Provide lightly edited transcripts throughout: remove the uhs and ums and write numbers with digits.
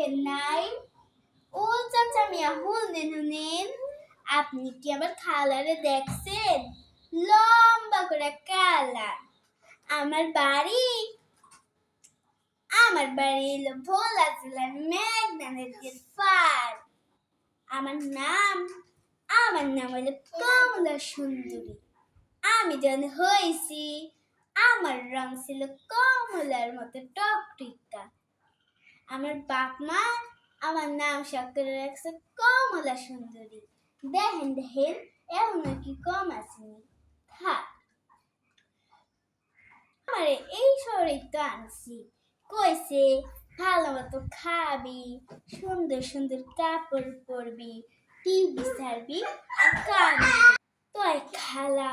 দেখেন নাই? ও চাচা মিয়া শুনেন, আপনি কি আমার খালারে দেখছেন? লম্বা করে কালা। আমার বাড়ি হলো ভোলা জেলার মেঘনা নদীর পার। আমার নাম হলো কমলা সুন্দরী। আমি যখন হয়েছি আমার রং ছিল কমলার মতো টকটকা। আমার বাপ মা আমার নাম শখ করে রাখছে কমলা সুন্দরী। দেখেন এমন কি কম আসেনি। থাক, আমারে এই শহরে তো আনছি, কইছে ভালো মতো খাবি, সুন্দর সুন্দর কাপড় পরবি, টিভি ছাড়বি আর কানবি। তোর খালা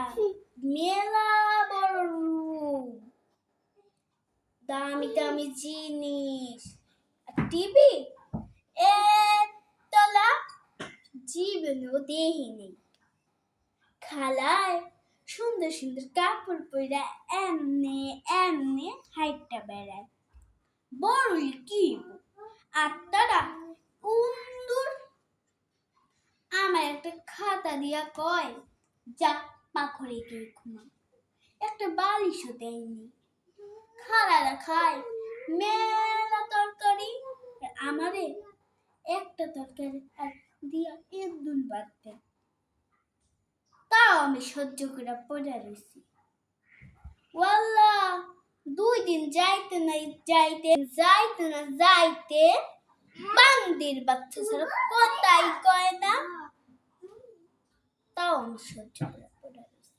মেলা বড় রুম, দামি দামি জিনিস, টিভি এতলা জীবনেও দেখিনি। খালায় সুন্দর সুন্দর কাপড় পরে এমনে হাইটটা বেড়ায়। বড় কি আত্মারা কুন্দুর আমার একটা খাতা দিয়া কয়, যা পাখরে কে ঘুমা। একটা বালিশও দেয়নি। খালারা খায় মেলা তরকারি, আমারে একটা তরকারি আর দিয়া একদম বাড়তে, তাও আমি সহ্য করে পড়ে রয়েছি। ওয়াল্লাহ 2 দিন যাইতে বান্দির বাচ্চা ছাড়া কথাই কয় না, তাও আমি সহ্য করে পড়ে রয়েছি।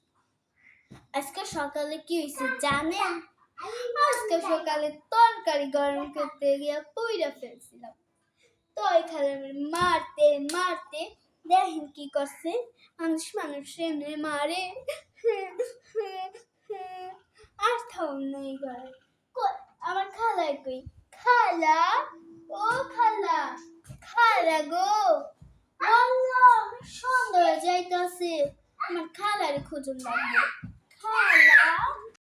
আজকে সকালে কি হয়েছে জানেন? আজকে সকালে তরকারি গরম করতে গিয়ে পুইরা ফেলছিলাম। তো এখানে মারতে দেখেন কি করছে, মানুষ এমনি মারে আর থাম নেই ঘরে। আমার খালায় কই, খালা ও খালা গো, আল্লাহ সন্ধ্যা যাইতাছে, আমার খালারে খোঁজন লাগবে। খালা